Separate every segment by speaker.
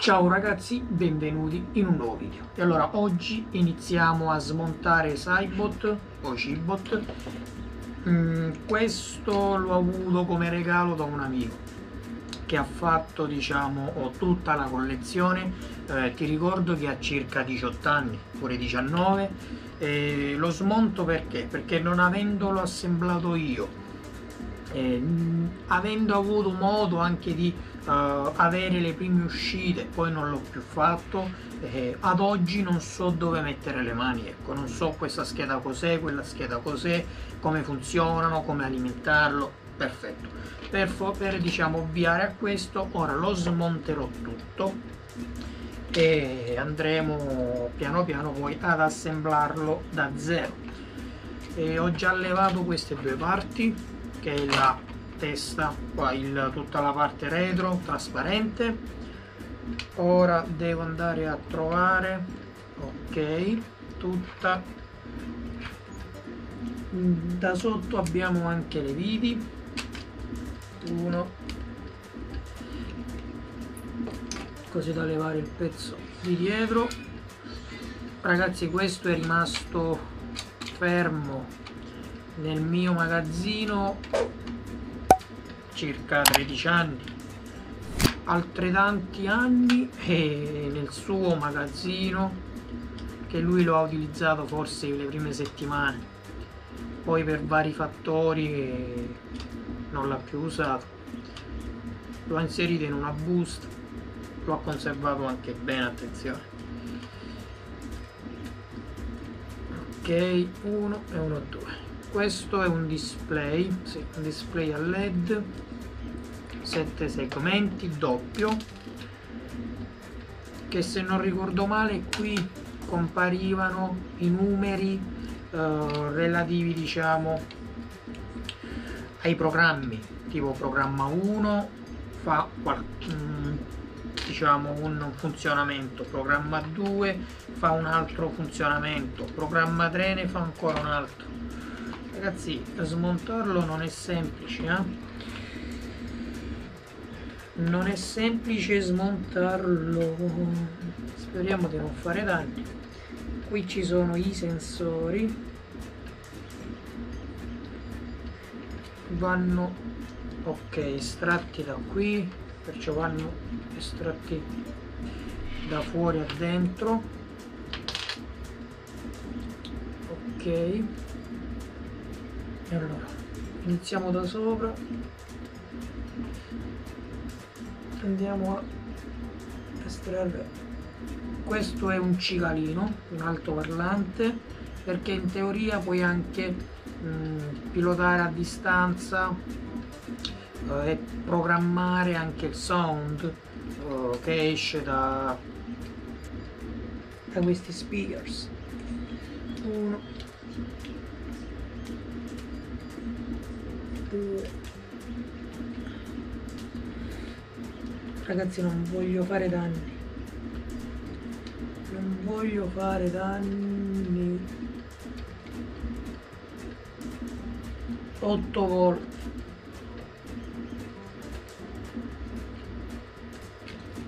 Speaker 1: Ciao ragazzi, benvenuti in un nuovo video. E allora oggi iniziamo a smontare Cybot o Cibot. Questo l'ho avuto come regalo da un amico che ha fatto, diciamo, tutta la collezione. Ti ricordo che ha circa 18 anni, pure 19. Lo smonto perché non avendolo assemblato io, avendo avuto modo anche di avere le prime uscite, poi non l'ho più fatto, ad oggi non so dove mettere le mani, ecco, non so questa scheda cos'è, quella scheda cos'è, come funzionano, come alimentarlo. Perfetto, per diciamo ovviare a questo ora lo smonterò tutto e andremo piano piano poi ad assemblarlo da zero. Ho già levato queste due parti, che è la testa, qua tutta la parte retro trasparente. Ora devo andare a trovare, ok, tutta da sotto. Abbiamo anche le viti, uno, così da levare il pezzo di dietro. Ragazzi, questo è rimasto fermo nel mio magazzino circa 13 anni, altrettanti anni, e nel suo magazzino, che lui lo ha utilizzato forse le prime settimane, poi per vari fattori non l'ha più usato, lo ha inserito in una busta, lo ha conservato anche bene, attenzione. Ok, 1 e 1, 2. Questo è un display, sì, un display a LED, 7 segmenti, doppio, che se non ricordo male qui comparivano i numeri relativi, diciamo, ai programmi, tipo programma 1 fa diciamo un funzionamento, programma 2 fa un altro funzionamento, programma 3 ne fa ancora un altro. Ragazzi, smontarlo non è semplice, non è semplice smontarlo. Speriamo di non fare danni. Qui ci sono i sensori, vanno estratti da qui, perciò vanno estratti da fuori a dentro. Ok, e allora iniziamo da sopra, andiamo a estrarre. Questo è un cicalino, un altoparlante, perché in teoria puoi anche pilotare a distanza e programmare anche il sound che esce da questi speakers. 1, 2. Ragazzi, non voglio fare danni, non voglio fare danni. 8 volt.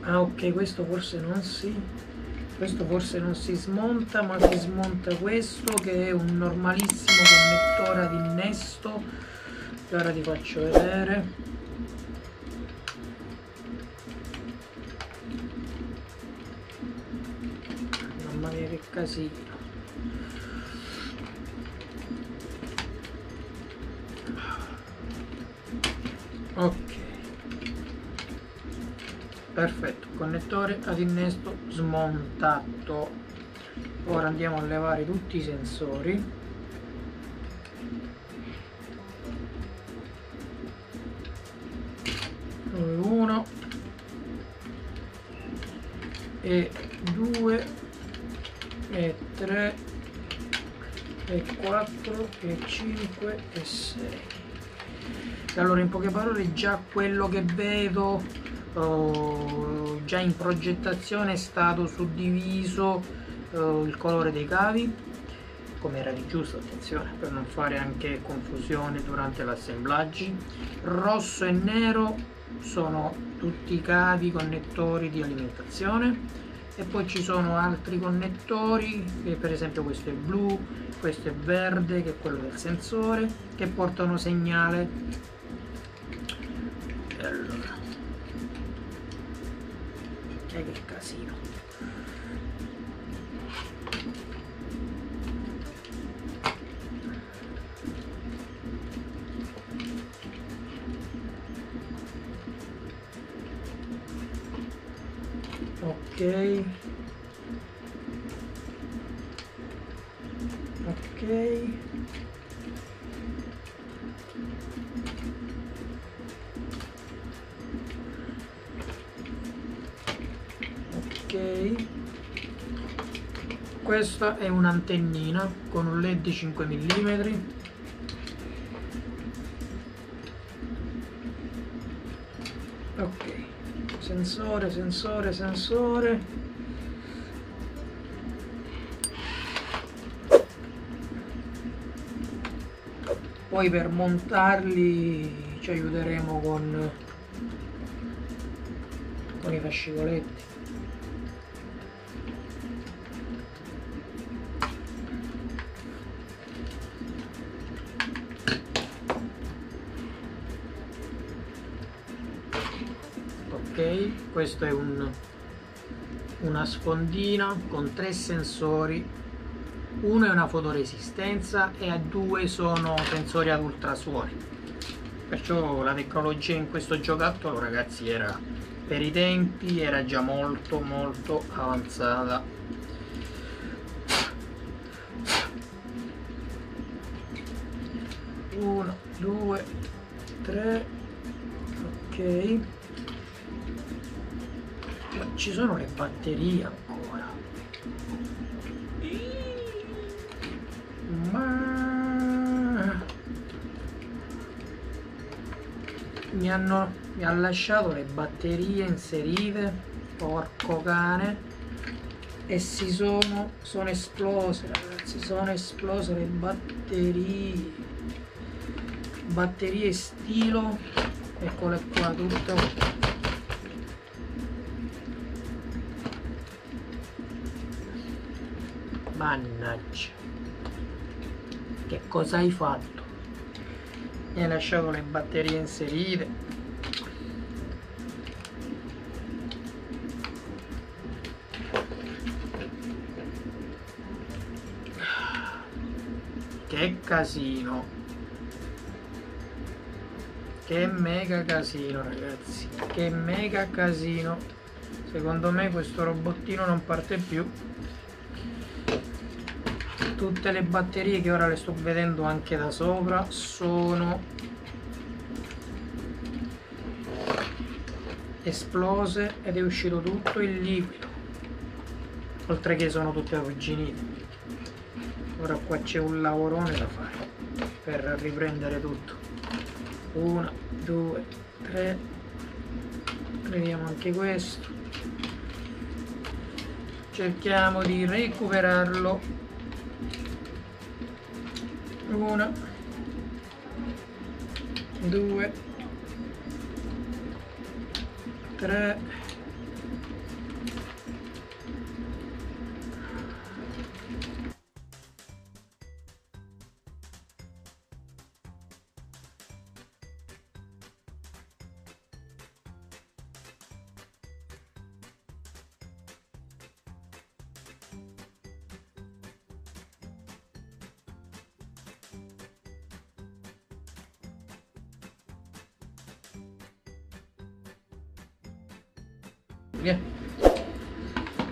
Speaker 1: Ah, ok, questo forse non si smonta, ma si smonta questo, che è un normalissimo connettore ad innesto, che ora ti faccio vedere. Mamma mia che casino. Ok, perfetto, connettore ad innesto smontato. Ora andiamo a levare tutti i sensori. Uno e 2 e 3 e 4 e 5 e 6. Allora, in poche parole, già quello che vedo già in progettazione è stato suddiviso il colore dei cavi, come era di giusto, attenzione, per non fare anche confusione durante l'assemblaggio. Rosso e nero sono tutti i cavi connettori di alimentazione, e poi ci sono altri connettori, per esempio questo è blu, questo è verde che è quello del sensore, che portano segnale. E allora, che casino. Ok, questa è un'antennina con un LED 5 mm. Ok, sensore. Poi per montarli ci aiuteremo con i fascicoletti. Ok, questo è una sfondina con 3 sensori, uno è una fotoresistenza e a 2 sono sensori ad ultrasuoni, perciò la tecnologia in questo giocattolo, ragazzi, era, per i tempi, era già molto avanzata. 1, 2, 3, ok. Ma ci sono le batterie ancora. Ma mi ha lasciato le batterie inserite, porco cane, e sono esplose, ragazzi, sono esplose le batterie stilo, eccole qua tutte. Mannaggia, che cosa hai fatto? Mi hai lasciato le batterie inserite. Che casino, che mega casino, ragazzi, che mega casino. Secondo me questo robottino non parte più. Tutte le batterie, che ora le sto vedendo anche da sopra, sono esplose ed è uscito tutto il liquido, oltre che sono tutte arrugginite. Ora qua c'è un lavorone da fare per riprendere tutto. 1, 2, 3, vediamo anche questo, cerchiamo di recuperarlo. 1, 2, 3,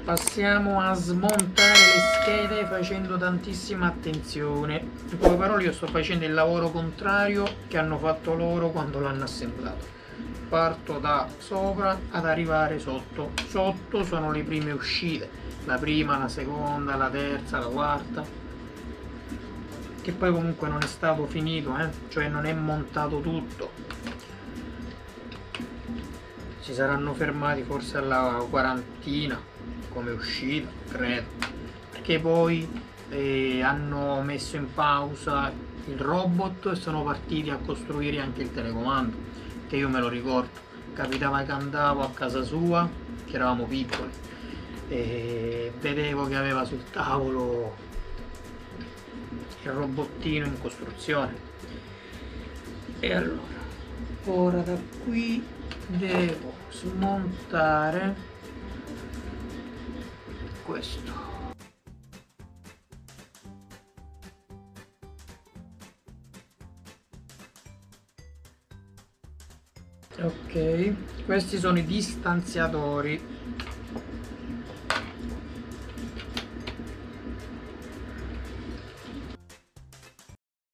Speaker 1: passiamo a smontare le schede facendo tantissima attenzione. In poche parole, io sto facendo il lavoro contrario che hanno fatto loro quando l'hanno assemblato. Parto da sopra ad arrivare sotto. Sotto sono le prime uscite, la prima, la seconda, la terza, la quarta, che poi comunque non è stato finito, cioè non è montato tutto. Si saranno fermati forse alla quarantina come uscita, credo, perché poi hanno messo in pausa il robot e sono partiti a costruire anche il telecomando, che io me lo ricordo, capitava che andavo a casa sua, che eravamo piccoli, e vedevo che aveva sul tavolo il robottino in costruzione. E allora, ora da qui devo smontare questo. Ok, questi sono i distanziatori